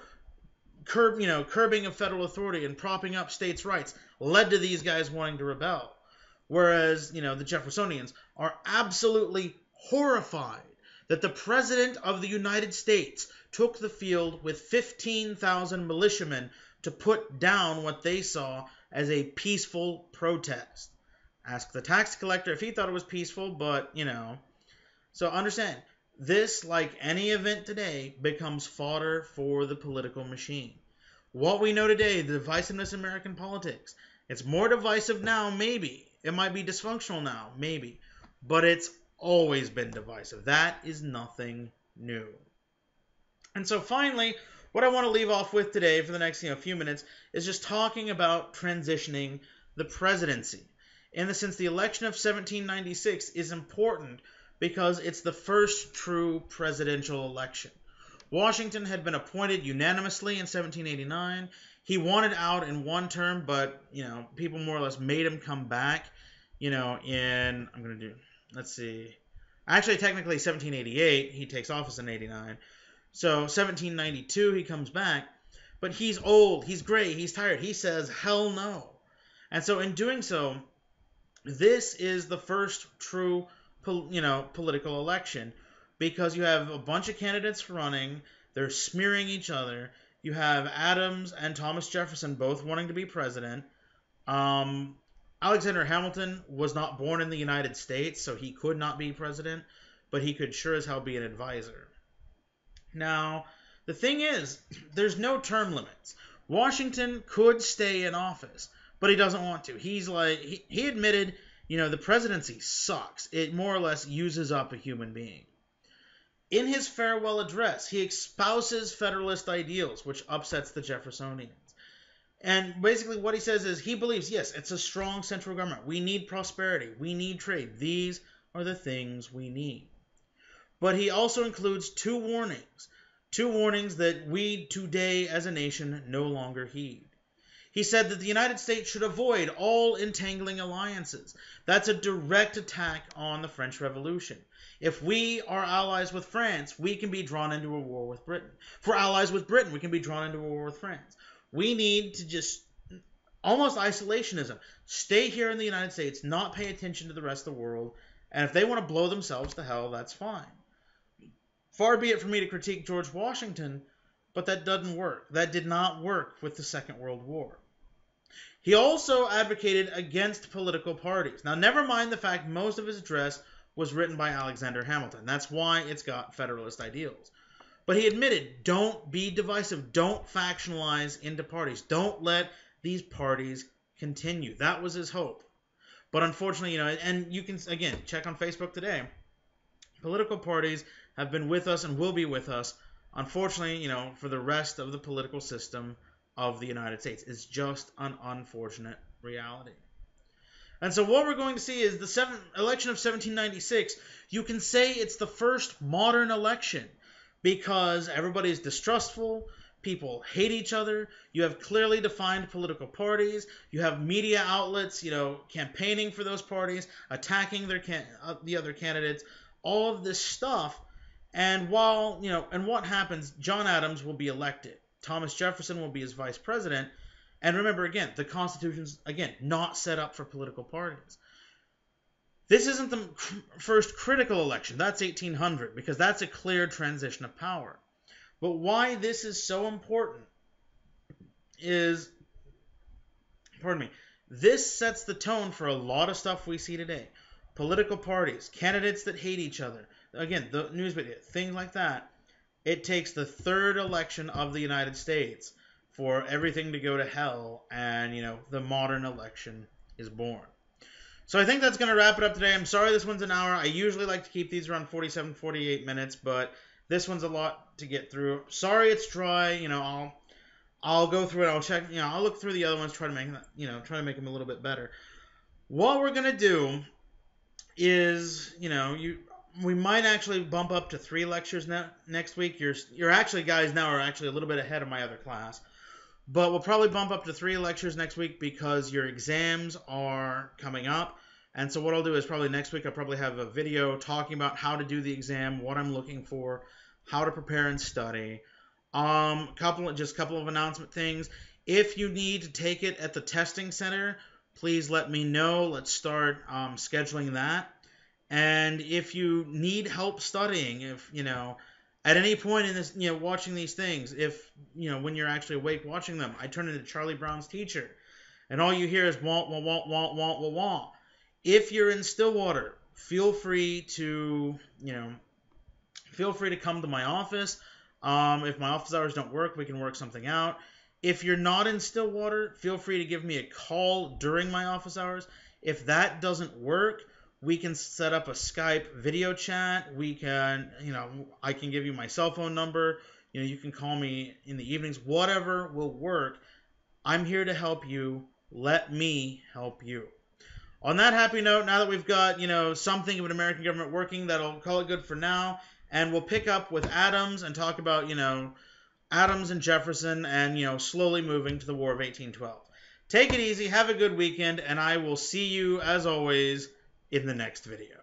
curbing of federal authority and propping up states' rights led to these guys wanting to rebel. Whereas, the Jeffersonians are absolutely horrified that the President of the United States took the field with 15,000 militiamen to put down what they saw as a peaceful protest. Ask the tax collector if he thought it was peaceful, but, So understand, this, like any event today, becomes fodder for the political machine. What we know today, the divisiveness in American politics, it's more divisive now, maybe. It might be dysfunctional now, maybe. But it's always been divisive. That is nothing new. And so finally, what I want to leave off with today for the next few minutes is just talking about transitioning the presidency. In the sense, the election of 1796 is important because it's the first true presidential election. Washington had been appointed unanimously in 1789. He wanted out in one term, but people more or less made him come back. I'm going to do, let's see. Actually, technically 1788, he takes office in 89. So 1792, he comes back, but he's old, he's gray, he's tired. He says, hell no. And so in doing so, this is the first true, political election because you have a bunch of candidates running. They're smearing each other. You have Adams and Thomas Jefferson both wanting to be president. Alexander Hamilton was not born in the United States, so he could not be president, but he could sure as hell be an advisor. Now, the thing is, there's no term limits. Washington could stay in office, but he doesn't want to. He's like, he admitted, the presidency sucks. It more or less uses up a human being. In his farewell address, he espouses Federalist ideals, which upsets the Jeffersonians. And basically what he says is he believes, yes, it's a strong central government. We need prosperity. We need trade. These are the things we need. But he also includes two warnings that we today as a nation no longer heed. He said that the United States should avoid all entangling alliances. That's a direct attack on the French Revolution. If we are allies with France, we can be drawn into a war with Britain. If we're allies with Britain, we can be drawn into a war with France. We need to just, almost isolationism, stay here in the United States, not pay attention to the rest of the world, and if they want to blow themselves to hell, that's fine. Far be it for me to critique George Washington, but that doesn't work. That did not work with the Second World War. He also advocated against political parties. Now, never mind the fact most of his address was written by Alexander Hamilton. That's why it's got Federalist ideals. But he admitted, don't be divisive. Don't factionalize into parties. Don't let these parties continue. That was his hope. But unfortunately, and you can, again, check on Facebook today. Political parties have been with us and will be with us, unfortunately, for the rest of the political system of the United States. It's just an unfortunate reality. And so what we're going to see is the election of 1796. You can say it's the first modern election because everybody's distrustful. People hate each other. You have clearly defined political parties. You have media outlets, campaigning for those parties, attacking the other candidates, all of this stuff. And and what happens, John Adams will be elected. Thomas Jefferson will be his vice president. And remember, again, the Constitution's, not set up for political parties. This isn't the first critical election. That's 1800, because that's a clear transition of power. But why this is so important is, this sets the tone for a lot of stuff we see today. Political parties, candidates that hate each other. Again, the news media, things like that. It takes the third election of the United States for everything to go to hell, and, the modern election is born. So I think that's going to wrap it up today. I'm sorry this one's an hour. I usually like to keep these around 47, 48 minutes, but this one's a lot to get through. Sorry it's dry. I'll go through it. I'll check. I'll look through the other ones, try to make them a little bit better. What we're going to do is, we might actually bump up to 3 lectures next week. You're actually, guys, now are actually a little bit ahead of my other class. But we'll probably bump up to 3 lectures next week because your exams are coming up. And so what I'll do is probably next week I'll probably have a video talking about how to do the exam, what I'm looking for, how to prepare and study. Couple of announcement things. If you need to take it at the testing center, please let me know. Let's start scheduling that. And if you need help studying, if, at any point in this, watching these things, if, when you're actually awake watching them, I turn into Charlie Brown's teacher. And all you hear is wah, wah, wah, wah, wah, wah, wah. If you're in Stillwater, feel free to come to my office. If my office hours don't work, we can work something out. If you're not in Stillwater, feel free to give me a call during my office hours. If that doesn't work, we can set up a Skype video chat. We can, I can give you my cell phone number. You can call me in the evenings. Whatever will work. I'm here to help you. Let me help you. On that happy note, now that we've got, something of an American government working, that'll call it good for now. And we'll pick up with Adams and talk about, Adams and Jefferson and, slowly moving to the War of 1812. Take it easy, have a good weekend, and I will see you, as always, in the next video.